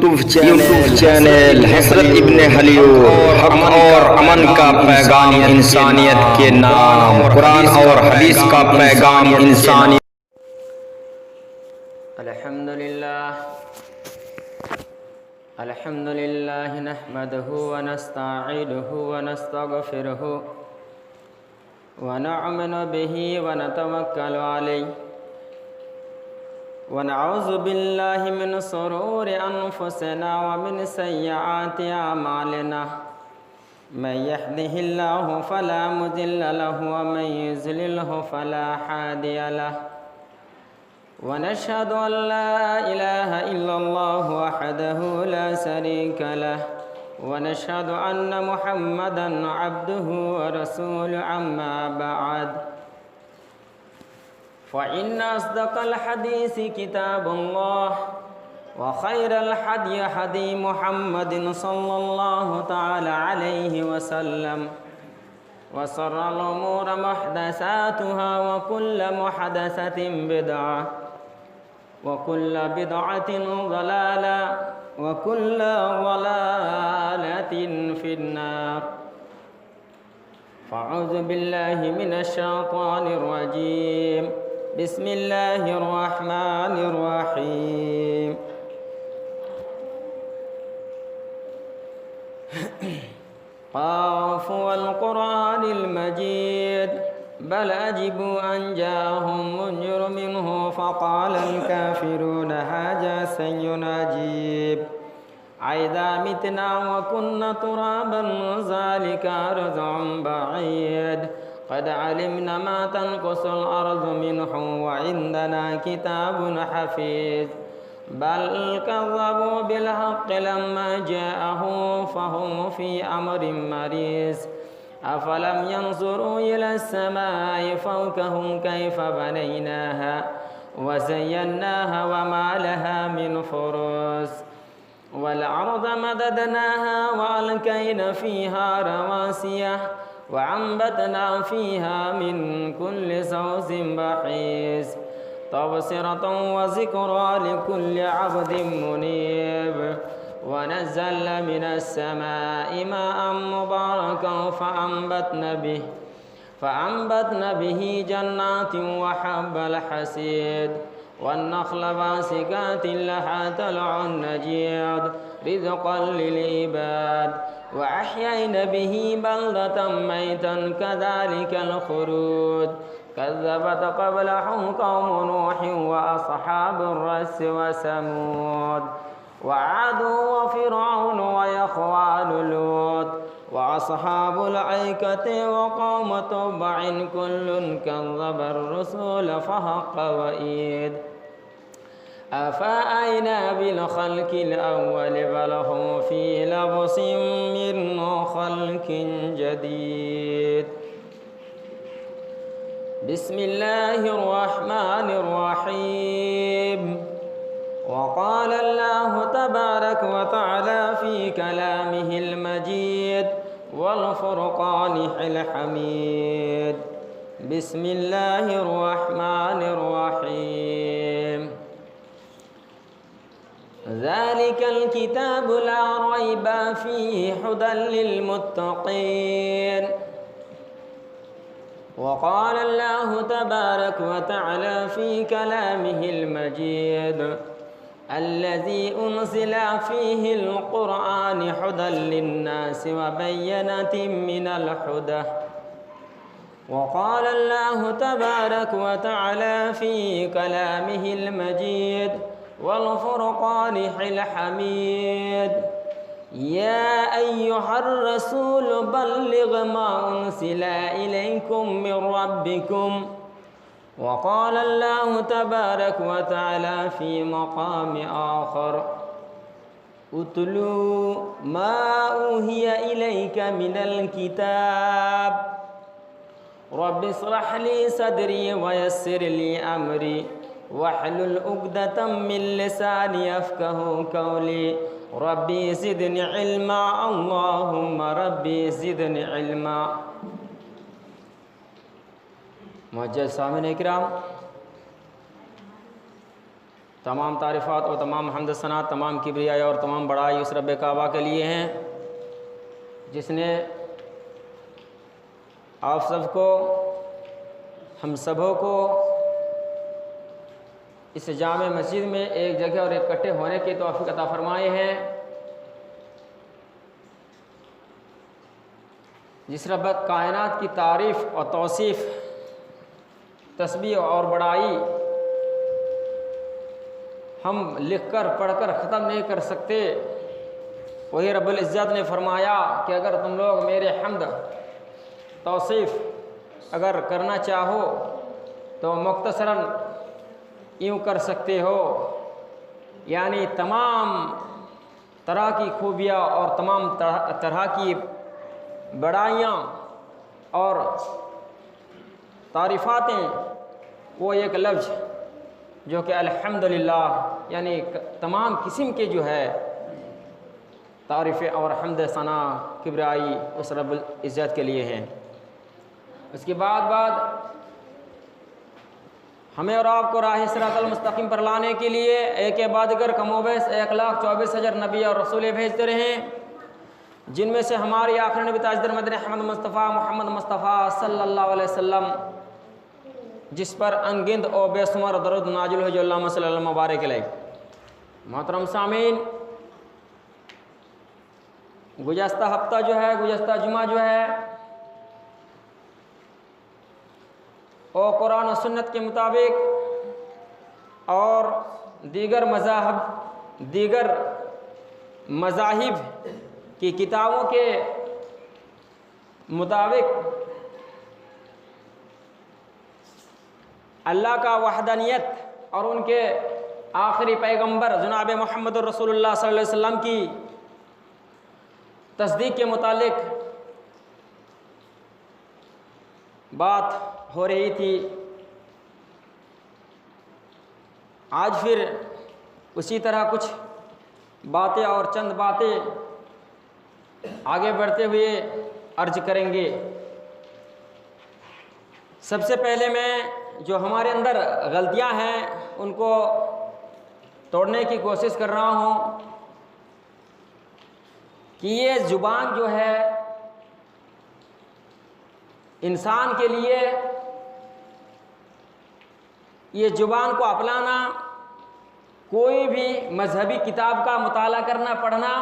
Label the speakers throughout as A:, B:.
A: YouTube channel हज़रत इब्ने हलियूर हक और अमन का पैगाम इंसानियत के नाम, कुरान और हदीस का पैगाम इंसानियत।
B: अल्हम्दुलिल्लाह नहमदुहु व नस्तईनुहु व नस्तगफिरुहु व नउमिनु बिही व नतवक्कलु अलैहि व नऊज़ु बिल्लाहि मिन शुरूरि अनफुसिना व मिन सय्यिआति अमालिना मन यहदिहिल्लाहु फला मुदिल्ल लहु व मन युज़लिल्हु फला हादिय लहु व नशहदु अन ला इलाहा इल्लल्लाहु वहदहु ला शरीका लहु व नशहदु अन्न मुहम्मदन अब्दुहु व रसूलुहु अम्मा बअद फ़इन्न अस्दक़ल हदीसी किताबुल्लाह व खैरल हदी हदी मुहम्मदिन सल्लल्लाहु तआला अलैहि वसल्लम व शर्रल उमूरि मुहदसातुहा व कुल्लु मुहदसतिन बिदअह व कुल्लु बिदअतिन ज़लाला व कुल्लु ज़लालतिन फिन्नार। फ़अऊज़ु बिल्लाहि मिनश शैतानिर रजीम। बिस्मिल्लाहिर रहमानिर रहीम। क़ाफ़ वल क़ुरआनिल मजीद बल अजिबू अन जाअहुम मुनज़िरुम मिन्हु फ़क़ालल काफ़िरूना हाज़ा शय्उन अजीब अइज़ा मितना व कुन्ना तुराबन ज़ालिका रज़्उन बഈद क़द अलिमना मा तनक़ुसुल अर्ज़ु मिन्हुम व इंदना किताबुन हफ़ीज़ बल कज़्ज़बू बिल हक़्क़ि लम्मा जाअहुम फ़हुम फ़ी अम्रिन मरीज़ अफ़लम यंज़ुरू इलस समाइ फ़ौक़हुम कैफ़ बनैनाहा व ज़य्यन्नाहा व मा लहा मिन फ़ुरूज वल अर्ज़ मददनाहा व अलक़ैना फ़ीहा रवासिया व अंबतना फ़ीहा मिन कुल्लि ज़ौजिन बहीज तबसिरतन व ज़िक्रा लिकुल्लि अब्दिन मुनीब व नज़्ज़लना मिनस समाइ माअन मुबारकन फ़अंबतना बिही जन्नातिन व हब्बल हसीद वन्नख़्ल बासिकातिन लहा तलउन नजीद रिज़क़न लिल-इबाद व अह्यैना बिही बलदतन मैतन कज़ालिकल ख़ुरूज कज़्ज़बत क़ब्लहुम क़ौमु नूह व अस्हाबुर रस्स व समूद व आद व फ़िरऔन व इख़वानु लूत व अस्हाबुल ऐकति व क़ौमु तुब्बइन कुल्लुन कज़्ज़बर रुसूल फ़हक़्क़ वईद अफ़अयना बिल ख़ल्क़िल अव्वल बल हुम फ़ी लब्सिन मिन ख़ल्क़िन जदीद। बिस्मिल्लाहिर रहमानिर रहीम। वक़ाल अल्लाहु तबारक व तआला फ़ी कलामिहिल मजीद वल फ़ुरक़ानिल हमीद। बिस्मिल्लाहिर रहमानिर रहीम। ज़ालिकल किताबु ला रैब फ़ीहि हुदल लिल मुत्तक़ीन। वक़ाल अल्लाहु तबारक व तआला फ़ी कलामिहिल मजीद अल्लज़ी उनज़िला फ़ीहिल क़ुरआन हुदल लिन्नासि व बय्यनातिन मिनल हुदा। वक़ाल अल्लाहु तबारक व तआला फ़ी कलामिहिल मजीद वल फ़ुरक़ानिल हमीद या अय्युहर रसूल बल्लिग़ मा उनज़िला इलैकुम मिर रब्बिकुम। वक़ाल अल्लाहु तबारक व तआला फ़ी मक़ाम आख़र उतलू मा ऊहिया इलैका मिनल किताब रब्बि इश्रह ली सदरी व यस्सिर ली अमरी वहलुल उक़दतम मिन लिसानी यफ़क़हू क़ौली रब्बी ज़िदनी इल्मा अल्लाहुम्मा रब्बी ज़िदनी इल्मा। मुअज़्ज़ज़ सामिन इकराम, तमाम तारीफ़ात और तमाम हम्द सना, तमाम किबरिया और तमाम बड़ाई उस रब काबा के लिए हैं जिसने आप सबको, हम सबों को इस जामे मस्जिद में एक जगह और इकट्ठे होने की तौफीक अता फरमाए हैं। जिस रब कायनात की तारीफ़ और तौसीफ़, तस्बीह और बड़ाई हम लिखकर पढ़कर ख़त्म नहीं कर सकते, वही रब्बुल इज़्ज़त ने फरमाया कि अगर तुम लोग मेरे हम्द तौसीफ़ अगर करना चाहो तो मुख्तसरन यूँ कर सकते हो, यानी तमाम तरह की खूबियाँ और तमाम तरह की बड़ाइयाँ और तारीफ़ातें वो एक लफ्ज़ जो कि अल्हम्दुलिल्लाह यानी तमाम किस्म के जो है तारीफ़ें और हम्द सना किबराई उस रब्बुल इज़्ज़त के लिए हैं। उसके बाद हमें और आपको राह सिरातल मुस्तकीम पर लाने के लिए एक के बाद अगर कमोबेश 1,24,000 नबी और रसूल भेजते रहे, जिनमें से हमारी आखिरी नबी ताजदर मदीना अहमद मुस्तफ़ा मोहम्मद मुस्तफ़ा सल्लल्लाहु अलैहि वसल्लम, जिस पर अनगिनत और बेशुमार दरूद नाजिल हो जो अल्लाहुम्मा सल्ली अला मुबारक अलैहि। मोहतरम सामीन, गुज़श्ता हफ्ता जो है, गुज़श्ता जुमा जो है, और कुरान और सुन्नत के मुताबिक और दीगर मज़ाहिब की किताबों के मुताबिक अल्लाह का वहदानियत और उनके आखिरी पैगंबर जनाब मोहम्मद रसूलुल्लाह सल्लल्लाहु अलैहि वसल्लम की तस्दीक के मुतालिक बात हो रही थी। आज फिर उसी तरह कुछ बातें और चंद बातें आगे बढ़ते हुए अर्ज करेंगे। सबसे पहले मैं जो हमारे अंदर गलतियां हैं उनको तोड़ने की कोशिश कर रहा हूं कि ये ज़ुबान जो है इंसान के लिए, ये ज़ुबान को अपनाना, कोई भी मजहबी किताब का मुताला करना पढ़ना,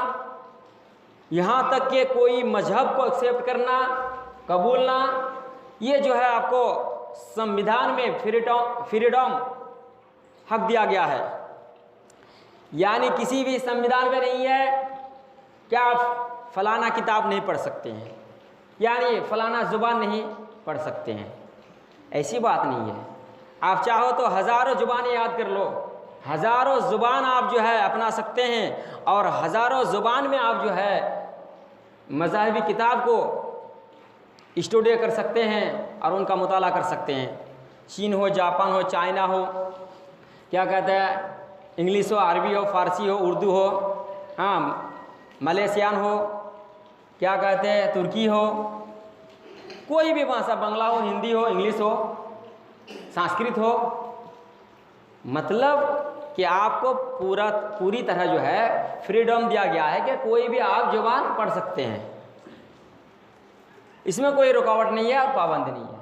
B: यहाँ तक कि कोई मजहब को एक्सेप्ट करना कबूलना, ये जो है आपको संविधान में फ्रीडम हक दिया गया है। यानी किसी भी संविधान में नहीं है कि आप फलाना किताब नहीं पढ़ सकते हैं, यानी फलाना ज़ुबान नहीं पढ़ सकते हैं। ऐसी बात नहीं है। आप चाहो तो हज़ारों ज़ुबानें याद कर लो, हज़ारों ज़ुबान आप जो है अपना सकते हैं और हज़ारों ज़ुबान में आप जो है मज़ाहिबी किताब को स्टडी कर सकते हैं और उनका मुताला कर सकते हैं। चीन हो, जापान हो, चाइना हो, क्या कहते हैं, इंग्लिश हो, अरबी हो, फ़ारसी हो, उर्दू हो, हाँ मलेशियन हो, क्या कहते हैं तुर्की हो, कोई भी भाषा, बांग्ला हो, हिंदी हो, इंग्लिश हो, संस्कृत हो, मतलब कि आपको पूरी तरह जो है फ्रीडम दिया गया है कि कोई भी आप ज़ुबान पढ़ सकते हैं। इसमें कोई रुकावट नहीं है और पाबंदी नहीं है।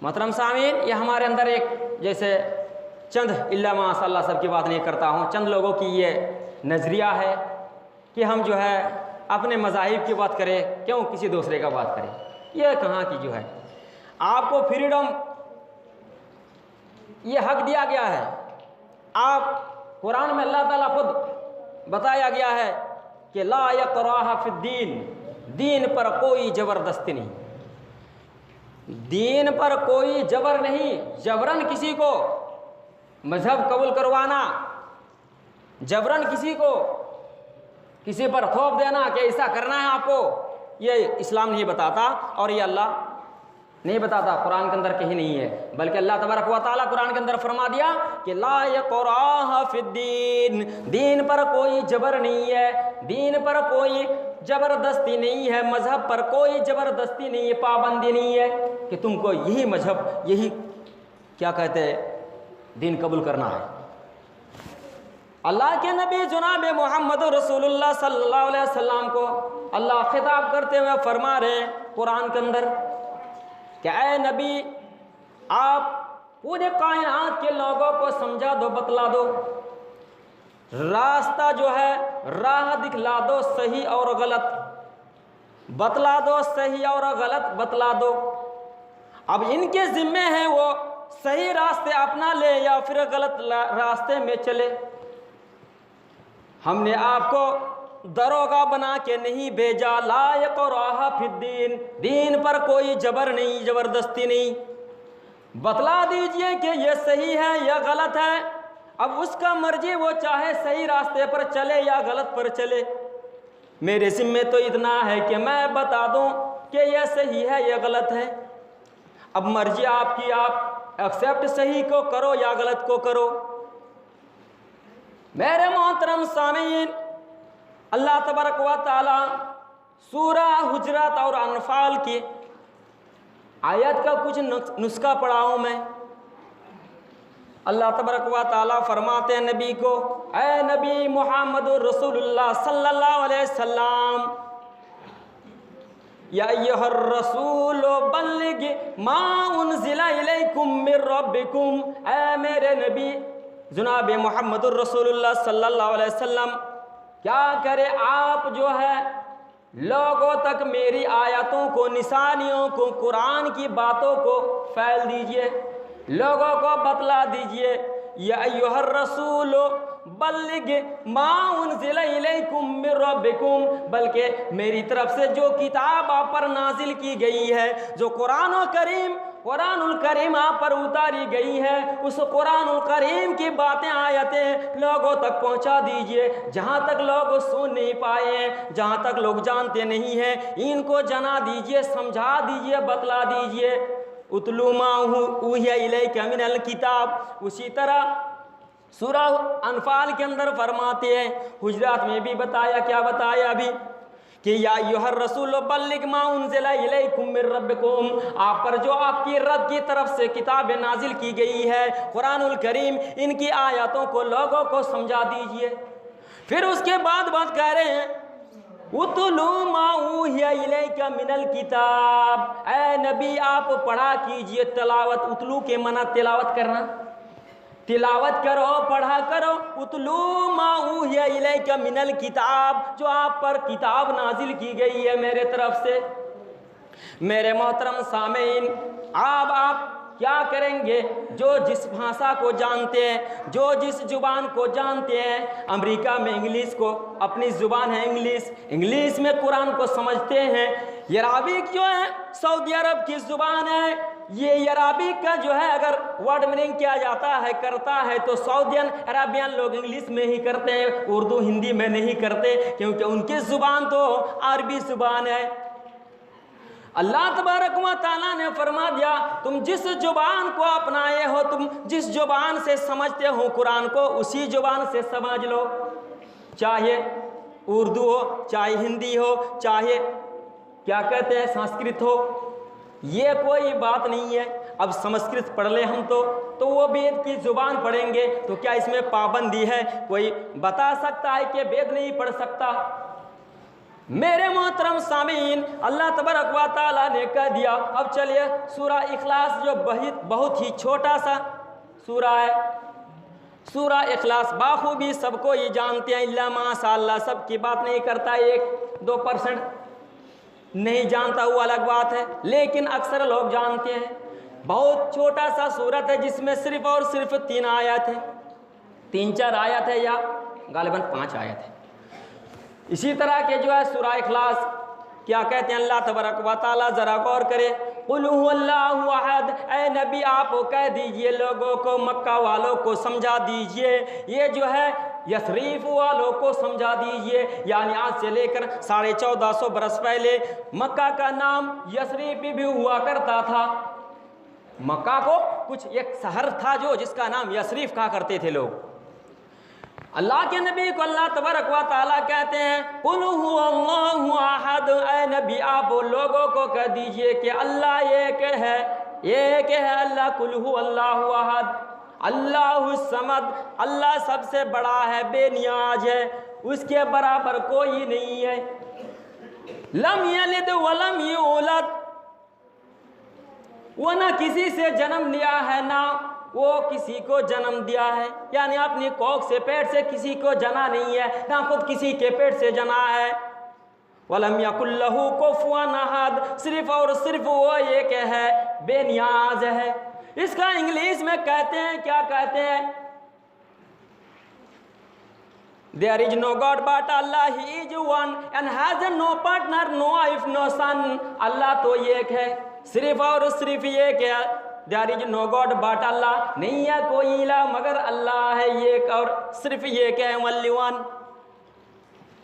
B: मोहतरम सामीन, ये हमारे अंदर एक जैसे चंद इल्ला माशाअल्लाह सब की बात नहीं करता हूँ, चंद लोगों की ये नज़रिया है कि हम जो है अपने मज़ाहिब की बात करें, क्यों किसी दूसरे का बात करें। ये कहाँ की जो है, आपको फ्रीडम ये हक दिया गया है। आप कुरान में अल्लाह ताला खुद बताया गया है कि ला इकराह फिद्दीन, दीन पर कोई ज़बरदस्ती नहीं, दीन पर कोई जबर नहीं। जबरन किसी को मजहब कबूल करवाना, जबरन किसी को किसी पर थोप देना कि ऐसा करना है आपको, ये इस्लाम नहीं बताता और ये अल्लाह नहीं बताता, कुरान के अंदर कहीं नहीं है। बल्कि अल्लाह तबारक व तआला कुरान के अंदर फरमा दिया कि ला इकराह फिद्दीन, दीन पर कोई जबर नहीं है, दीन पर कोई ज़बरदस्ती नहीं है, मज़हब पर कोई ज़बरदस्ती नहीं है, पाबंदी नहीं है कि तुमको यही मज़हब, यही क्या कहते हैं दीन कबूल करना है। अल्लाह के नबी जनाब मोहम्मद रसूलुल्लाह सल्लल्लाहु अलैहि वसल्लम को अल्लाह खिताब करते हुए फरमा रहे कुरान के अंदर कि ऐ नबी, आप पूरे कायनात के लोगों को समझा दो, बतला दो, रास्ता जो है राह दिखला दो, सही और गलत बतला दो, सही और गलत बतला दो। अब इनके जिम्मे है वो सही रास्ते अपना ले या फिर गलत रास्ते में चले। हमने आपको दरोगा बना के नहीं भेजा, लायक और राह फिद्दीन, दीन पर कोई जबर नहीं, जबरदस्ती नहीं। बतला दीजिए कि ये सही है या गलत है। अब उसका मर्जी, वो चाहे सही रास्ते पर चले या गलत पर चले। मेरे जिम्मे तो इतना है कि मैं बता दूं कि यह सही है या गलत है। अब मर्जी आपकी, आप एक्सेप्ट सही को करो या गलत को करो। मेरे मोहतरम सामीन, अल्लाह तबारक व तआला सूरा हुजरात और अनफाल की आयत का कुछ नुस्खा पढ़ाऊं मैं। अल्लाह तबारक व तआला फरमाते हैं नबी को, ऐ नबी मोहम्मद रसूलुल्लाह सल्लल्लाहु अलैहि वसल्लम, या अय्युहर रसूल बल्लिग मा उनज़िला इलैकुम मिर रब्बिकुम, ऐ मेरे नबी जनाब मोहम्मद रसूलुल्लाह सल्लल्लाहु अलैहि वसल्लम, क्या करे आप जो है लोगों तक मेरी आयतों को, निशानियों को, कुरान की बातों को फैल दीजिए, लोगों को बतला दीजिए। या अय्युहर रसूल बल्लिग मा उनज़िला इलैकुम मिर रब्बिकुम, बल्कि मेरी तरफ से जो किताब आप पर नाजिल की गई है, जो कुरानुल करीम आप पर उतारी गई है, उस कुरानुल करीम की बातें, आयतें लोगों तक पहुंचा दीजिए। जहां तक लोग सुन नहीं पाए हैं, जहां तक लोग जानते नहीं हैं, इनको जना दीजिए, समझा दीजिए, बतला दीजिए। उतलू मा उहिया इलैका मिनल किताब। उसी तरह सूरा अनफाल के अंदर फरमाते हैं, हुजरात में भी बताया, क्या बताया अभी कि या अय्युहर रसूल बल्लिग मा उनज़िला इलैकुम मिर रब्बिकुम, आप पर जो आपकी रब की तरफ से किताब नाजिल की गई है, कुरानुल करीम, इनकी आयतों को लोगों को समझा दीजिए। फिर उसके बाद बात कह रहे हैं, उतलू मा उहिया इलैका मिनल किताब, ऐ नबी आप पढ़ा कीजिए, तिलावत, उतलू के मना तिलावत करना, तिलावत करो, पढ़ा करो। उतलू मा उहिया इलैका मिनल किताब, जो आप पर किताब नाजिल की गई है मेरे तरफ से। मेरे मोहतरम सामीन, आप क्या करेंगे? जो जिस भाषा को जानते हैं, जो जिस जुबान को जानते हैं, अमेरिका में इंग्लिश को अपनी ज़ुबान है, इंग्लिश में कुरान को समझते हैं। अरबिक जो है सऊदी अरब की ज़ुबान है। ये अरबिक का जो है अगर वर्ड मीनिंग किया जाता है, करता है, तो सऊदियन अरबियन लोग इंग्लिश में ही करते हैं, उर्दू हिंदी में नहीं करते, क्योंकि उनकी ज़ुबान तो अरबी ज़ुबान है। अल्लाह तबारक व तआला ने फरमा दिया, तुम जिस जुबान को अपनाए हो, तुम जिस जुबान से समझते हो कुरान को, उसी जुबान से समझ लो। चाहे उर्दू हो, चाहे हिंदी हो, चाहे क्या कहते हैं संस्कृत हो, ये कोई बात नहीं है। अब संस्कृत पढ़ ले हम तो वो वेद की जुबान पढ़ेंगे, तो क्या इसमें पाबंदी है? कोई बता सकता है कि वेद नहीं पढ़ सकता? मेरे मोहतरम सामीन, अल्लाह तबारक व तआला ने कह दिया। अब चलिए सूरा इखलास, जो बहुत ही छोटा सा सूरा है, सूरा इखलास बाखूबी सबको ये जानते हैं, इल्ला माशाअल्लाह, सबकी बात नहीं करता, 1-2% नहीं जानता, वो अलग बात है, लेकिन अक्सर लोग जानते हैं। बहुत छोटा सा सूरत है, जिसमें सिर्फ और सिर्फ 3 आयत है, 3-4 आयत है, या गालिबन 5 आयत है। इसी तरह के जो है सूरा इखलास क्या कहते हैं अल्लाह तबारक व तआला, ज़रा गौर करें। कुल हुवल्लाहु अहद, ऐ नबी आप कह दीजिए लोगों को, मक्का वालों को समझा दीजिए, ये जो है यसरीफ वालों को समझा दीजिए, यानी आज से लेकर 1450 बरस पहले मक्का का नाम यसरीफ भी हुआ करता था। मक्का को कुछ एक शहर था जो जिसका नाम यसरीफ कहा करते थे लोग। अल्लाह के नबी को अल्लाह तबारक व तआला कहते हैं, कुल हुवल्लाहु अहद, ऐ नबी आप लोगों को कह दीजिए कि अल्लाह एक है, अल्लाह। कुल हुवल्लाहु अहद, अल्लाहु समद, अल्लाह सबसे बड़ा है, बेनियाज है, उसके बराबर कोई नहीं है। लम यलिद वलम यूलद, वो ना किसी से जन्म लिया है ना वो किसी को जन्म दिया है, यानी अपनी कोख से पेट से किसी को जना नहीं है, ना खुद किसी के पेट से जना है। वलम यकुल लहू कुफुवन अहद, सिर्फ और सिर्फ वो एक है, बेनियाज है। इसका इंग्लिश में कहते हैं, क्या कहते हैं? There is no God but Allah, He is one and has no partner, no wife, no son। अल्लाह तो एक है, सिर्फ और सिर्फ एक है। There is no God but Allah, नहीं है कोई इला मगर अल्लाह है एक और सिर्फ एक है, only one।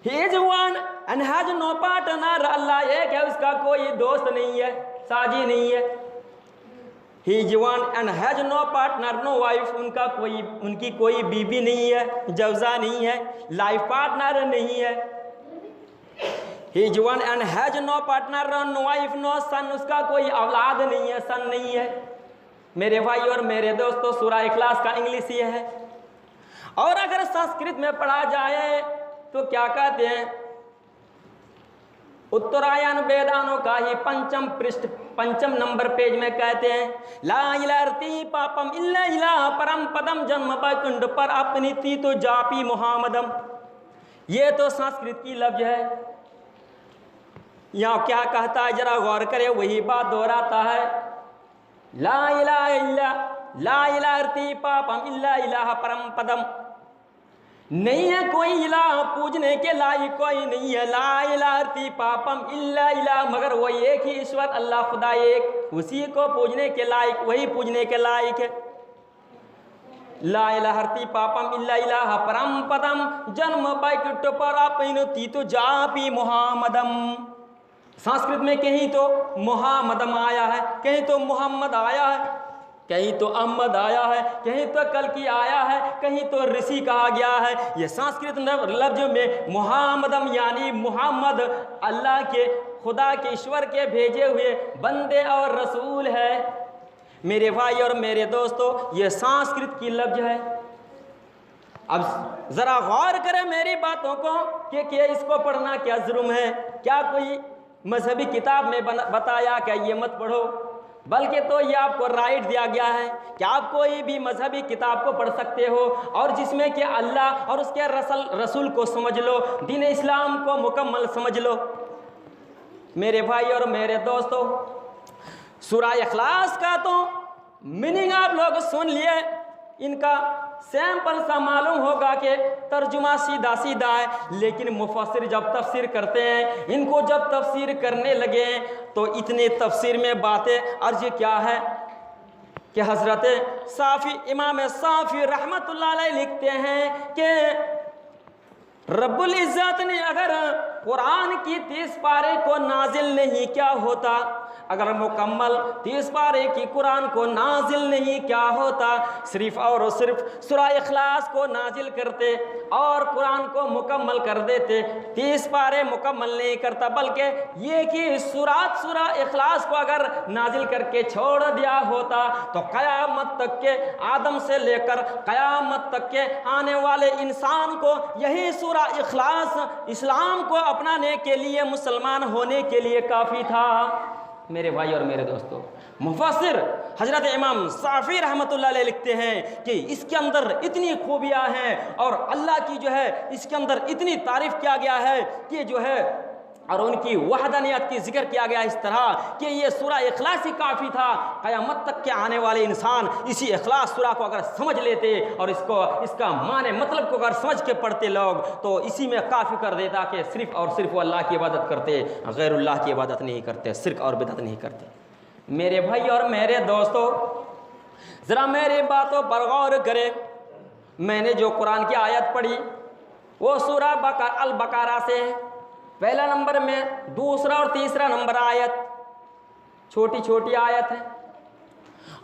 B: He is one and has no partner, अल्लाह एक है, उसका कोई दोस्त नहीं है, साजी नहीं है। He is one and has no partner, no wife, उनकी कोई बीबी नहीं है, जवजा नहीं है, लाइफ पार्टनर नहीं है। He is one and has no partner, no wife, no son, उसका कोई औलाद नहीं है, सन नहीं है। मेरे भाई और मेरे दोस्तों, सूरा इखलास का इंग्लिश ये है। और अगर संस्कृत में पढ़ा जाए तो क्या कहते हैं? उत्तरायण वेदानों का ही पंचम नंबर पेज में कहते हैं, ला इलारती पापम इल्ला इलाह परम पदम जन्म बैकुंठ पर अपनी ती तो जापी मुहम्मदम। ये तो संस्कृत की लफ्ज है। यहाँ क्या कहता है जरा गौर करे, वही बात दोहराता है, ला इलाहा इल्ला, ला इलारती पापम इल्ला इलाह परम पदम। नहीं है कोई इलाह, पूजने के लायक कोई नहीं है। ला इलाहती पापम इल्ला इलाह, मगर वो एक ही ईश्वर अल्लाह खुदा एक, उसी को पूजने के लायक, वही पूजने के लायक है। ला इलाहती पापम इल्ला इलाह परम पदम जन्म बैकुंठ पर अपनी तो जापी मुहम्मदम। संस्कृत में कहीं तो मुहम्मदम आया है, कहीं तो मोहम्मद आया है, कहीं तो अहमद आया है, कहीं तो कल्कि आया है, कहीं तो ऋषि कहा गया है। ये संस्कृत लफ्ज में मुहम्मदम यानी मुहम्मद अल्लाह के, खुदा के, ईश्वर के भेजे हुए बंदे और रसूल है। मेरे भाई और मेरे दोस्तों, ये संस्कृत की लफ्ज है। अब ज़रा गौर करें मेरी बातों को कि इसको पढ़ना क्या जुर्म है? क्या कोई मजहबी किताब में बताया क्या ये मत पढ़ो? बल्कि तो ये आपको राइट दिया गया है कि आप कोई भी मजहबी किताब को पढ़ सकते हो और जिसमें कि अल्लाह और उसके रसूल को समझ लो, दीन इस्लाम को मुकम्मल समझ लो। मेरे भाई और मेरे दोस्तों, सूरा इखलास का तो मीनिंग आप लोग सुन लिए, इनका सैंपल सा मालूम होगा कि तर्जुमा सीधा सीधा है, लेकिन मुफस्सिर जब तफसीर करते हैं, इनको जब तफसीर करने लगे तो इतने तफसीर में बातें अर्ज क्या है कि हज़रत साफ़ी, इमाम साफ़ी रहमतुल्लाह अलैह लिखते हैं कि रब्बुल इज़्ज़त ने अगर कुरान की 30 पारे को नाजिल नहीं क्या होता, अगर मुकम्मल 30 पारे की कुरान को नाजिल नहीं क्या होता, सिर्फ और सिर्फ सूरा इखलास को नाजिल करते और कुरान को मुकम्मल कर देते। 30 पारे मुकम्मल नहीं करता, बल्कि ये कि सूरा इखलास को अगर नाजिल करके छोड़ दिया होता तो क़यामत तक के, आदम से लेकर क़यामत तक के आने वाले इंसान को यही सूरा इखलास इस्लाम को अपनाने के लिए, मुसलमान होने के लिए काफ़ी था। मेरे भाई और मेरे दोस्तों, मुफस्सिर हजरत इमाम साफ़ी रहमतुल्लाह अलैह लिखते हैं कि इसके अंदर इतनी खूबियाँ हैं और अल्लाह की जो है इसके अंदर इतनी तारीफ़ किया गया है कि जो है, और उनकी वहदानियत की जिक्र किया गया इस तरह कि ये सूरा इखलास ही काफ़ी था। क़यामत तक के आने वाले इंसान इसी इखलास सूरा को अगर समझ लेते और इसका माने मतलब को अगर समझ के पढ़ते लोग तो इसी में काफ़ी कर देता कि सिर्फ़ और सिर्फ वो अल्लाह की इबादत करते, गैरुल्लाह की इबादत नहीं करते, शिर्क और बिदअत नहीं करते। मेरे भाई और मेरे दोस्तों, ज़रा मेरी बातों पर गौर करें। मैंने जो कुरान की आयत पढ़ी वो सूरा अल बकरा से है, पहला नंबर में, दूसरा और तीसरा नंबर आयत छोटी छोटी आयत है,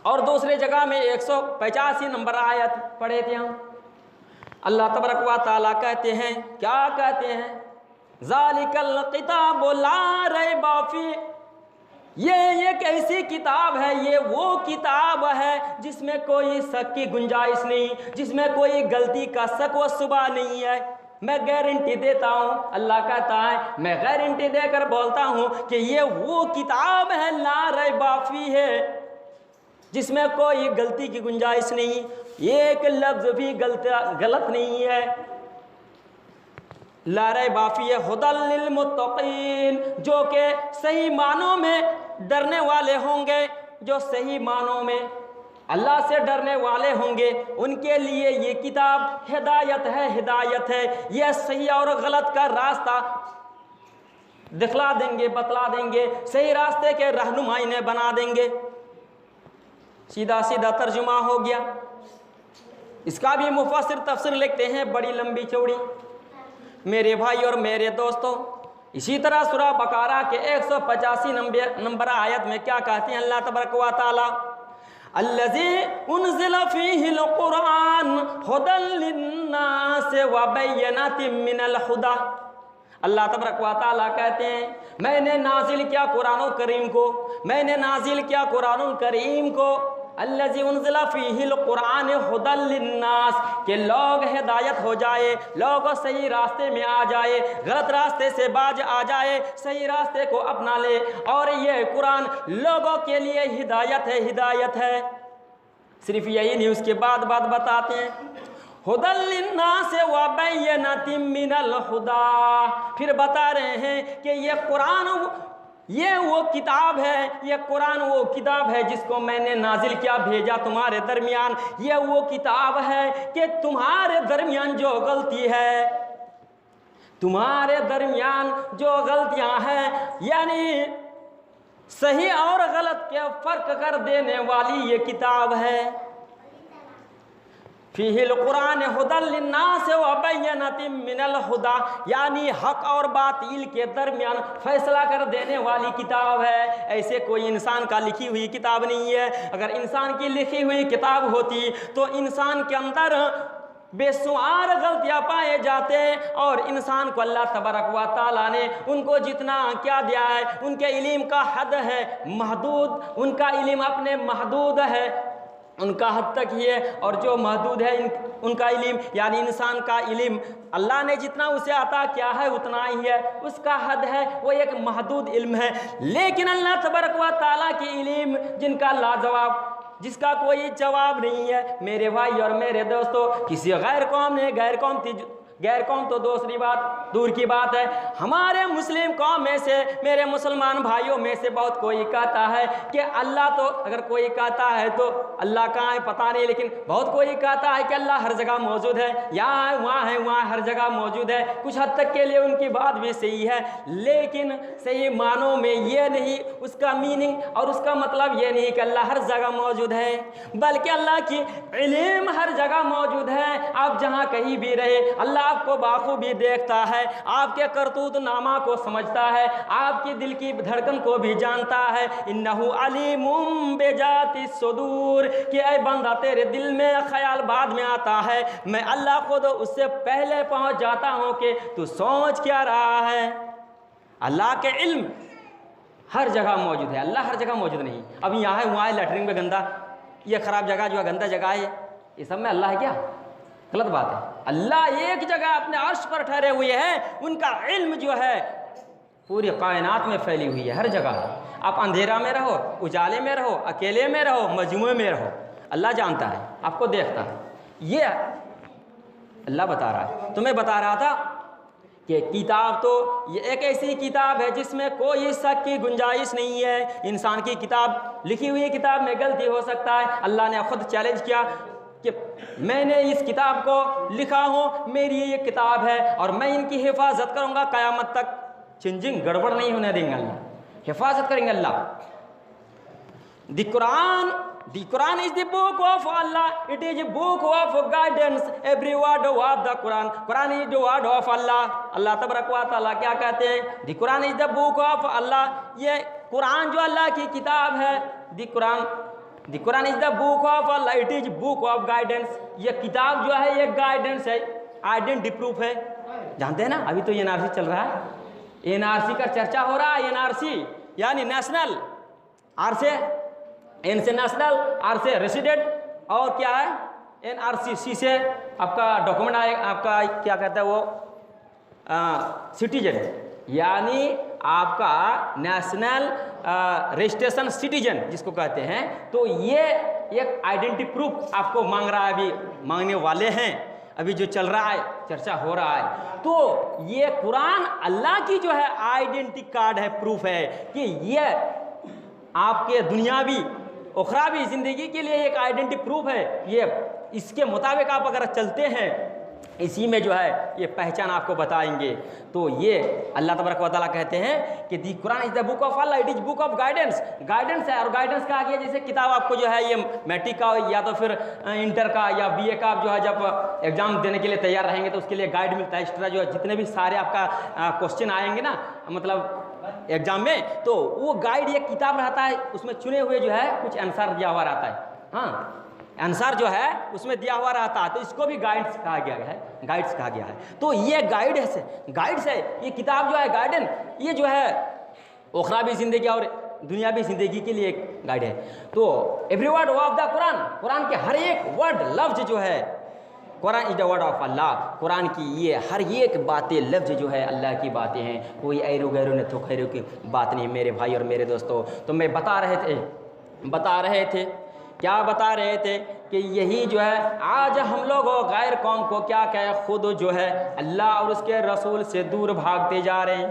B: और दूसरे जगह में 185 नंबर आयत पढ़े थे हम। अल्लाह तबारक व तआला कहते हैं, क्या कहते हैं? ज़ालिकल किताबु ला रैबा फीह, ये एक ऐसी किताब है, ये वो किताब है जिसमें कोई शक की गुंजाइश नहीं, जिसमें कोई गलती का शक व शुबा नहीं है। मैं गारंटी देता हूँ, अल्लाह कहता है, मैं गारंटी देकर बोलता हूँ कि ये वो किताब है, ला रैबा फीह है, जिसमें कोई गलती की गुंजाइश नहीं, एक लफ्ज भी गलत नहीं है। ला रैबा फीह हुदल लिल मुत्तकीन, जो कि सही मानों में डरने वाले होंगे, जो सही मानों में अल्लाह से डरने वाले होंगे, उनके लिए ये किताब हिदायत है, हिदायत है। यह सही और गलत का रास्ता दिखला देंगे, बतला देंगे, सही रास्ते के रहनुमाई ने बना देंगे। सीधा सीधा तर्जुमा हो गया। इसका भी मुफस्सिर तफसीर लिखते हैं, बड़ी लंबी चौड़ी। मेरे भाई और मेरे दोस्तों, इसी तरह सूरह बकरा के 185 नंबर आयत में क्या कहते हैं अल्लाह तबारक व तआला, अल्लज़ी उनज़िला फ़ीहिल क़ुरआन हुदल लिन्नास व बय्यनातिम मिनल हुदा। अल्लाह तबारक व तआला कहते हैं, मैंने नाजिल किया कुरानुल करीम को, मैंने नाजिल किया कुरानुल करीम को, अल्लज़ी उनज़िला फ़ीहिल क़ुरआन हुदल लिन्नास, के लोग हिदायत हो जाए, लोग सही रास्ते में आ जाए, गलत रास्ते से बाज आ जाए, सही रास्ते को अपना ले। और ये कुरान लोगों के लिए हिदायत है, हिदायत है। सिर्फ यही नहीं, उसके बाद बात बताते हैं, हुदल लिन्नास व बय्यनातिम मिनल हुदा। फिर बता रहे हैं कि ये कुरान, ये वो किताब है, ये कुरान वो किताब है जिसको मैंने नाजिल किया, भेजा तुम्हारे दरमियान। ये वो किताब है कि तुम्हारे दरमियान जो गलती है, तुम्हारे दरमियान जो गलतियां हैं, यानी सही और गलत के फर्क कर देने वाली ये किताब है। फ़ीहिल क़ुरआन हुदल लिन्नास व बय्यनातिम मिनल हुदा, यानी हक और बातिल के दरमियान फैसला कर देने वाली किताब है। ऐसे कोई इंसान का लिखी हुई किताब नहीं है। अगर इंसान की लिखी हुई किताब होती तो इंसान के अंदर बेशुमार गलतियाँ पाए जाते, और इंसान को अल्लाह तबारक व तआला ने उनको जितना क्या दिया है, उनके इल्म का हद है महदूद, उनका इल्म अपने महदूद है, उनका हद तक ही है। और जो महदूद है उनका इल्म, यानी इंसान का इल्म अल्लाह ने जितना उसे अता किया है उतना ही है, उसका हद है, वो एक महदूद इल्म है। लेकिन अल्लाह तबारक व तआला की इल्म जिनका लाजवाब, जिसका कोई जवाब नहीं है, मेरे भाई और मेरे दोस्तों, किसी गैर कौम ने, गैर कौम तो दूसरी बात, दूर की बात है, हमारे मुस्लिम कौम में से, मेरे मुसलमान भाइयों में से बहुत कोई कहता है कि अल्लाह, तो अगर कोई कहता है तो अल्लाह कहाँ है पता नहीं, लेकिन बहुत कोई कहता है कि अल्लाह हर जगह मौजूद है, यहाँ है वहाँ हर जगह मौजूद है। कुछ हद तक के लिए उनकी बात भी सही है, लेकिन सही मानों में ये नहीं, उसका मीनिंग और उसका मतलब ये नहीं कि अल्लाह हर जगह मौजूद है, बल्कि अल्लाह की इल्म हर जगह मौजूद है। आप जहाँ कहीं भी रहे, अल्लाह आपको बाखूबी देखता है, आपके करतूत नामा को समझता है, आपकी दिल की धड़कन को भी जानता है। इन्नहु अलीमुम बिजाति सुदूर, कि ऐ बंदा तेरे दिल में ख्याल बाद में आता है, मैं अल्लाह खुद उससे पहले पहुंच जाता हूं कि तू सोच क्या रहा है। अल्लाह के इल्म हर जगह मौजूद है, अल्लाह हर जगह मौजूद नहीं। अब यहाँ है वहाँ है, लैटरिन में गंदा, ये ख़राब जगह जो है, गंदा जगह है, ये सब में अल्लाह है क्या? गलत बात है। अल्लाह एक जगह अपने अर्श पर ठहरे हुए हैं, उनका इल्म जो है पूरी कायनात में फैली हुई है, हर जगह। आप अंधेरा में रहो, उजाले में रहो, अकेले में रहो, मजमुए में रहो, अल्लाह जानता है, आपको देखता है। ये अल्लाह बता रहा है। तो मैं बता रहा था कि किताब तो ये एक ऐसी किताब है जिसमें कोई शक की गुंजाइश नहीं है। इंसान की किताब, लिखी हुई किताब में गलती हो सकता है। अल्लाह ने खुद चैलेंज किया कि मैंने इस किताब को लिखा हूँ, मेरी ये किताब है और मैं इनकी हिफाजत करूँगा क़यामत तक, चेंजिंग गड़बड़ नहीं होने देंगे, अल्लाह हिफाजत करेंगे। अल्लाह The Quran is the book of Allah. It is a book of guidance. Every word of the Quran. Quran is the word of Allah. अल्लाह तबारक व तआला क्या कहते हैं? The Quran is the book of Allah. ये कुरान जो अल्लाह की किताब है, The Quran is the book of Allah. It is book of guidance. ये किताब जो है ये गाइडेंस है, आइडेंटिटी प्रूफ है। जानते हैं ना, अभी तो NRC चल रहा है, NRC का चर्चा हो रहा है। NRC यानी नेशनल
C: आर से एन से नेशनल, आर से रेसिडेंट और क्या है NRC, सी से आपका डॉक्यूमेंट आए, आपका क्या कहता है वो सिटीजन, यानी आपका नेशनल रजिस्ट्रेशन सिटीजन जिसको कहते हैं। तो ये एक आइडेंटिटी प्रूफ आपको मांग रहा है, अभी मांगने वाले हैं, अभी जो चल रहा है, चर्चा हो रहा है। तो ये कुरान अल्लाह की जो है आइडेंटिटी कार्ड है, प्रूफ है कि ये आपके दुनियावी उखरावी ज़िंदगी के लिए एक आइडेंटिटी प्रूफ है। ये इसके मुताबिक आप अगर चलते हैं, इसी में जो है ये पहचान आपको बताएंगे। तो ये अल्लाह तबारक व तआला कहते हैं कि the Quran is the book of Allah, it is book of guidance. Guidance है, और गाइडेंस का आगे जैसे किताब आपको जो है ये मैट्रिक का या तो फिर इंटर का या BA का जो है जब एग्ज़ाम देने के लिए तैयार रहेंगे तो उसके लिए गाइड मिलता है। एक्स्ट्रा जो है जितने भी सारे आपका क्वेश्चन आएंगे ना, मतलब एग्जाम में, तो वो गाइड एक किताब रहता है, उसमें चुने हुए जो है कुछ आंसर दिया हुआ रहता है। हाँ, आंसर जो है उसमें दिया हुआ रहता है, तो इसको भी गाइड्स कहा गया है, गाइड्स कहा गया है। तो ये गाइड्स है, ये किताब जो है गाइडन, ये जो है उखरावी ज़िंदगी और दुनियावी ज़िंदगी के लिए एक गाइड है। तो every word of the Quran, Quran के हर एक वर्ड लफ्ज़ जो है, Quran is the word of Allah, Quran की ये हर एक बातें लफ्ज़ जो है अल्लाह की बातें हैं, कोई ऐरो गैरो ने तो खैरों की बात नहीं मेरे भाई और मेरे दोस्तों। तो मैं बता रहे थे क्या बता रहे थे कि यही जो है आज हम लोग गैर कौम को क्या कहे, खुद जो है अल्लाह और उसके रसूल से दूर भागते जा रहे हैं,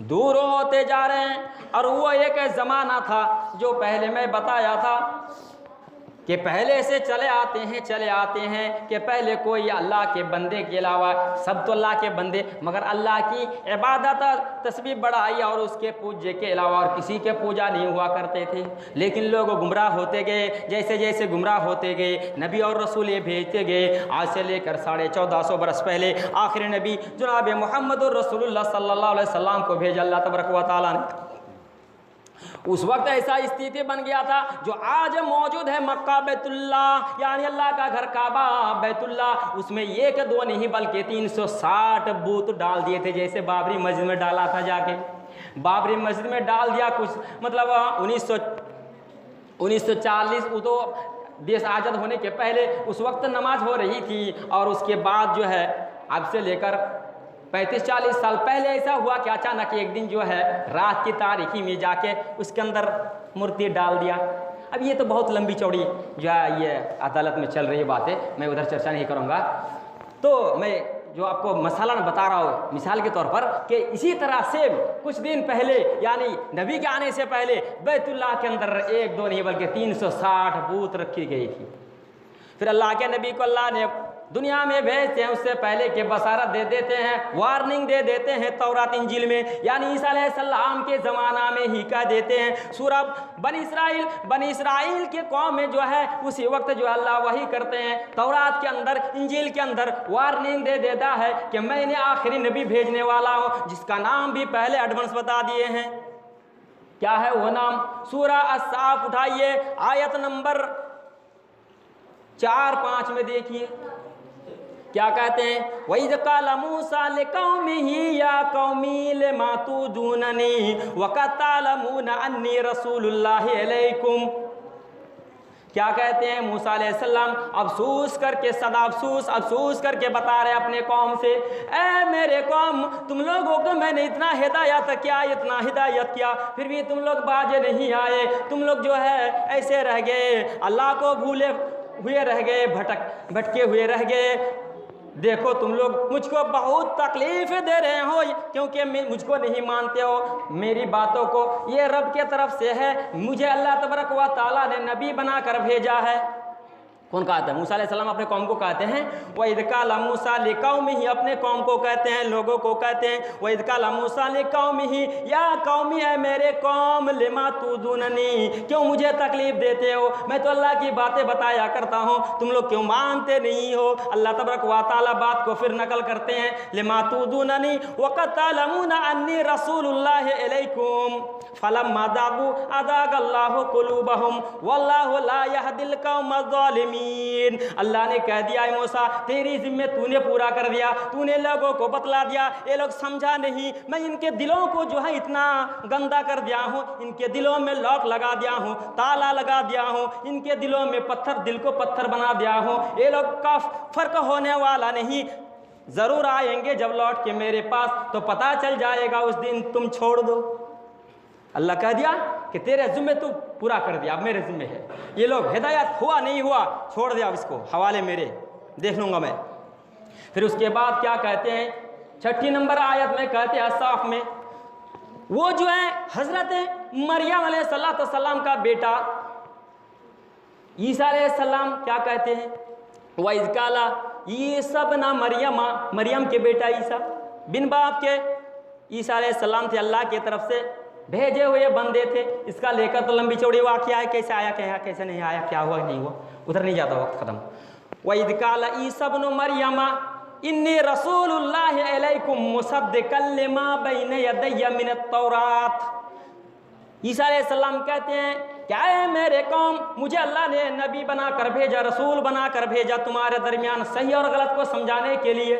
C: दूर होते जा रहे हैं। और वो एक ज़माना था जो पहले मैं बताया था कि पहले से चले आते हैं कि पहले कोई अल्लाह के बंदे के अलावा, सब तो अल्लाह के बंदे, मगर अल्लाह की इबादत तस्बीह बढ़ाई और उसके पूज्य के अलावा और किसी के पूजा नहीं हुआ करते थे। लेकिन लोग गुमराह होते गए, जैसे जैसे गुमराह होते गए नबी और रसूल ये भेजते गए। आज से लेकर 1450 बरस पहले आखिरी नबी जनाब मोहम्मद रसूलुल्लाह सल्लल्लाहु अलैहि वसल्लम को भेजा अल्लाह तबारक व तआला ने। उस वक्त ऐसा स्थिति बन गया था जो आज मौजूद है, मक्का बैतुल्ला यानी अल्लाह का घर काबा बैतुल्ला, उसमें एक दो नहीं बल्कि 360 बूत डाल दिए थे। जैसे बाबरी मस्जिद में डाला था, जाके बाबरी मस्जिद में डाल दिया कुछ, मतलब 1940 वो तो देश आज़ाद होने के पहले उस वक्त नमाज हो रही थी। और उसके बाद जो है अब से लेकर 35-40 साल पहले ऐसा हुआ कि अचानक एक दिन जो है रात की तारीकी में जाके उसके अंदर मूर्ति डाल दिया। अब ये तो बहुत लंबी चौड़ी जो है ये अदालत में चल रही बात है, मैं उधर चर्चा नहीं करूँगा। तो मैं जो आपको मसाला बता रहा हूँ मिसाल के तौर पर कि इसी तरह से कुछ दिन पहले यानी नबी के आने से पहले बैतुल्लाह के अंदर एक दो नहीं बल्कि 360 बूत रखी गई थी। फिर अल्लाह के नबी को अल्लाह ने दुनिया में भेजते हैं, उससे पहले के बसारत दे देते हैं, वार्निंग दे देते हैं तौरात इंजील में, यानी ईसा अलैहिस्सलाम के ज़माना में ही कह देते हैं। सूरह बनी इसराइल के कौम में जो है उसी वक्त जो अल्लाह वही करते हैं, तौरात के अंदर इंजील के अंदर वार्निंग दे देता है कि मैंने आखिरी नबी भेजने वाला हूँ, जिसका नाम भी पहले एडवांस बता दिए हैं। क्या है वो नाम? सूरह अस-साफ उठाइए, आयत नंबर 4-5 में देखिए क्या कहते हैं। वइज़ क़ाला मूसा लिक़ौमिही या क़ौमी लिमा तुज़ूननी वक़द तअलमूना अन्नी रसूलुल्लाहि इलैकुम। क्या कहते हैं मूसा अलैहिस्सलाम अफसोस करके, सदा अफसोस करके बता रहे अपने कौम से, ऐ मेरे कौम, तुम लोगों को मैंने इतना हिदायत किया, फिर भी तुम लोग बाजे नहीं आए, तुम लोग जो है ऐसे रह गए, अल्लाह को भूले हुए रह गए, भटके हुए रह गए। देखो तुम लोग मुझको बहुत तकलीफ दे रहे हो क्योंकि मुझको नहीं मानते हो, मेरी बातों को। ये रब के तरफ से है, मुझे अल्लाह तबारक व तआला ने नबी बनाकर भेजा है। कौन कहता है? मूसा अलैहिस्सलाम अपने कौम को कहते हैं। वइज़ क़ाला मूसा लिक़ौमिही, अपने कौम को कहते हैं, लोगों को कहते हैं। वइज़ क़ाला मूसा लिक़ौमिही या कौमी, है मेरे कौम, लिमा तुज़ूननी, क्यों मुझे तकलीफ़ देते हो? मैं तो अल्लाह की बातें बताया करता हूँ, तुम लोग क्यों मानते नहीं हो? अल्लाह तबारक व तआला बात को फिर नकल करते हैं, लिमा तुज़ूननी वक़द तअलमूना अन्नी रसूलुल्लाहि इलैकुम फलम्मा ज़ागू अज़ाग़ल्लाहु क़ुलूबहुम वल्लाहु ला यहदिल क़ौमज़ ज़ालिमीन। आलमीन। अल्लाह ने कह दिया है मूसा तेरी जिम्मे तूने पूरा कर दिया, तूने लोगों को बतला दिया, ये लोग समझा नहीं, मैं इनके दिलों को जो है इतना गंदा कर दिया हूँ, इनके दिलों में लॉक लगा दिया हूँ, ताला लगा दिया हूँ, इनके दिलों में पत्थर, दिल को पत्थर बना दिया हूँ, ये लोग का फर्क होने वाला नहीं। ज़रूर आएंगे जब लौट के मेरे पास तो पता चल जाएगा, उस दिन तुम छोड़ दो। अल्लाह कह दिया कि तेरे ज़िम्मे तू पूरा कर दिया, अब मेरे ज़िम्मे है। ये लोग हिदायत हुआ नहीं हुआ छोड़ दिया, इसको हवाले मेरे, देख लूँगा मैं। फिर उसके बाद क्या कहते हैं, 6 नंबर आयत में कहते हैं साफ में, वो जो है हज़रत मरियम अलैहिस्सलाम का बेटा ईसा अलैहिस्सलाम क्या कहते हैं, वइज़ काला ईसा बना मरियम के बेटा ईसा बिन बाप के ईसा अलैहिस्सलाम थे, अल्लाह की तरफ से भेजे हुए बंदे थे। इसका लेकर तो लंबी चौड़ी वाक़या है, कैसे आया क्या कैसे नहीं आया, क्या हुआ नहीं हुआ, उधर नहीं जाता, वक्त ख़त्म। वइज़ काला ईसा बनु मरियम इन्नी रसूलुल्लाहि अलैकुम मुसद्दिक़न लिमा बैन यदैया मिनत तौरात। ईसा अलैहिस्सलाम कहते हैं क्या है मेरे कौम, मुझे अल्लाह ने नबी बनाकर भेजा, रसूल बनाकर भेजा तुम्हारे दरमियान सही और गलत को समझाने के लिए।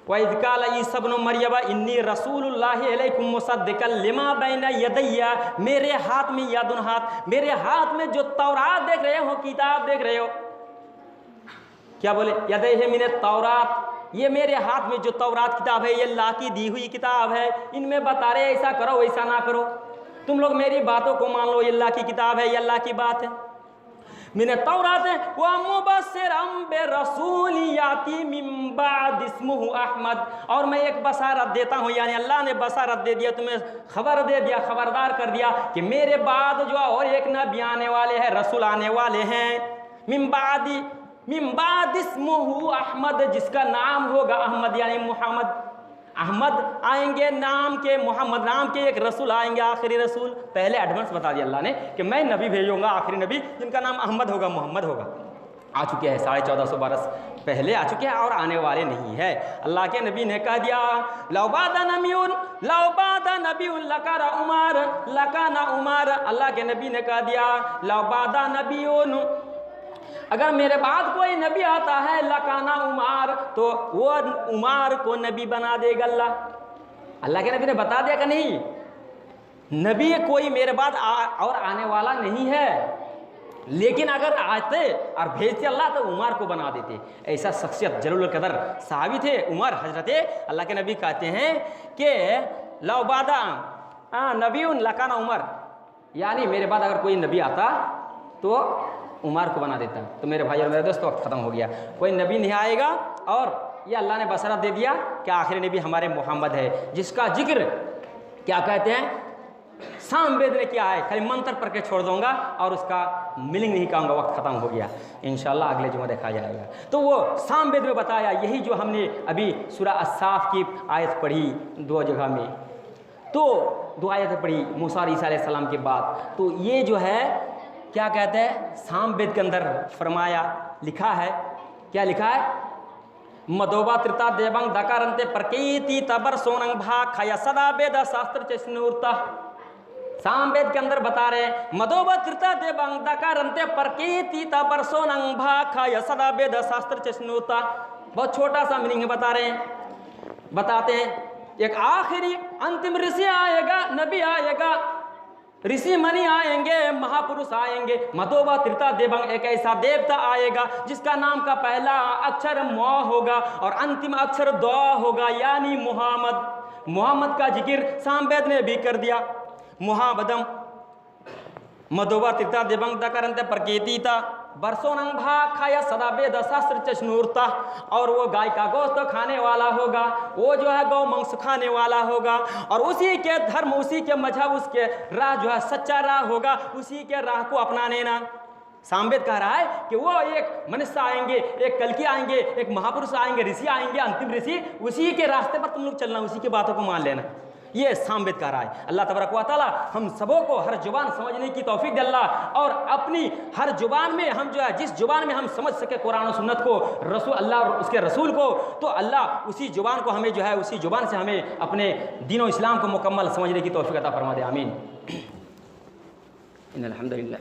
C: वइज़ काला ईसा इब्नु मरियम इन्नी रसूलुल्लाहि अलैकुम मुसद्दिक़न लिमा बैन यदैया, मेरे हाथ में यादुन हाथ, मेरे हाथ में जो तौरात देख रहे हो, किताब देख रहे हो, क्या बोले, यदैहि मिनत तौरात, ये मेरे हाथ में जो तौरात किताब है ये अल्लाह की दी हुई किताब है, इनमें बता रहे ऐसा करो वैसा ना करो, तुम लोग मेरी बातों को मान लो, ये अल्लाह की किताब है, ये अल्लाह की बात है। मिन तौरात है वह मुबस्सिरम बिरसूल याती मिन बाद इस्मुहु अहमद, और मैं एक बसारत देता हूँ, यानी अल्लाह ने बसारत दे दिया, तुम्हें खबर दे दिया, खबरदार कर दिया कि मेरे बाद जो और एक नबी आने वाले हैं, रसूल आने वाले हैं, मिन बाद इस्मुहु अहमद, जिसका नाम होगा अहमद यानी मोहम्मद। अहमद आएंगे नाम के, मोहम्मद नाम के एक रसूल आएंगे, आखिरी रसूल। पहले एडवांस बता दिया अल्लाह ने कि मैं नबी भेजूंगा, आखिरी नबी जिनका नाम अहमद होगा, मोहम्मद होगा। आ चुके हैं 1450 बरस पहले आ चुके हैं और आने वाले नहीं है। अल्लाह के नबी ने कह दिया लौबादा नबीउन लकाना उमर, अल्लाह के नबी ने कह दिया लौबादा नबीउन, अगर मेरे बाद कोई नबी आता है लकाना उमार, तो वो उमार को नबी बना देगा अल्लाह के नबी ने बता दिया कि नहीं, नबी कोई मेरे बाद और आने वाला नहीं है, लेकिन अगर आते और भेजते अल्लाह तो उमर को बना देते। ऐसा शख्सियत जलील कदर साहबी थे उमर हजरत। अल्लाह के नबी कहते हैं कि लौबादा नबीउन लकाना उमर, यानी मेरे बाद अगर कोई नबी आता तो उमर को बना देता। तो मेरे भाई और मेरे दोस्त वक्त ख़त्म हो गया, कोई नबी नहीं आएगा, और ये अल्लाह ने बशरत दे दिया कि आखिरी नबी हमारे मोहम्मद है, जिसका जिक्र क्या कहते हैं सामवेद ने किया है, खाली मंत्र पढ़ के छोड़ दूंगा और उसका मीनिंग नहीं कहूँगा, वक्त ख़त्म हो गया। इंशाल्लाह अगले जुम्मे देखा जाएगा। तो वो सामवेद में बताया, यही जो हमने अभी सूरह अस-साफ की आयत पढ़ी 2 जगह में, तो 2 आयतें पढ़ी मूसा और ईसा अलैहिस्सलाम के बाद, तो ये जो है क्या कहते हैं सामवेद के अंदर फरमाया, लिखा है, क्या लिखा है, मदोबा त्रिता देवंग दकारंते प्रकीति तबर सोनंग भाग खाया सदा वेद शास्त्र चेष्णूरता। सामवेद के अंदर बता रहे हैं मदोबा त्रिता देवंग दकारंते प्रकीति तबर सोनंग भाग खाया सदा वेद शास्त्र चेष्णूरता। बहुत छोटा सा मीनिंग बता रहे हैं, बताते हैं एक आखिरी अंतिम ऋषि आएगा, नबी आएगा, ऋषि मुनि आएंगे, महापुरुष आएंगे, मदोबा त्रिता देवंग, एक ऐसा देवता आएगा जिसका नाम का पहला अक्षर म होगा और अंतिम अक्षर द होगा, यानी मोहम्मद का जिक्र सामवेद ने भी कर दिया। मुहाबदम मदोबा त्रिता देवंग दकरंते प्रकीतिता बरसोनंग भाग खाया सदा वेद शास्त्र चश्नूरता, और वो गाय का गोश्त खाने वाला होगा, वो जो है गौ मांस खाने वाला होगा, और उसी के धर्म, उसी के मजहब, उसके राह जो है सच्चा राह होगा, उसी के राह को अपनाने ना। सामवेद कह रहा है कि वो एक मनुष्य आएंगे, एक कल्कि आएंगे, एक महापुरुष आएंगे, ऋषि आएंगे, अंतिम ऋषि, उसी के रास्ते पर तुम लोग चलना, उसी की बातों को मान लेना। ये सामवेद कह रहा है। अल्लाह तबारक व तआला हम सबों को हर जुबान समझने की तौफीक दे अल्लाह, और अपनी हर जुबान में हम जो है जिस जुबान में हम समझ सके कुरान और सुन्नत को, रसूल अल्लाह और उसके रसूल को, तो अल्लाह उसी जुबान को हमें जो है उसी जुबान से हमें अपने दीन और इस्लाम को मुकम्मल समझने की तौफीक अता फरमा दे। आमीन। इन्नल हम्दुलिल्लाह।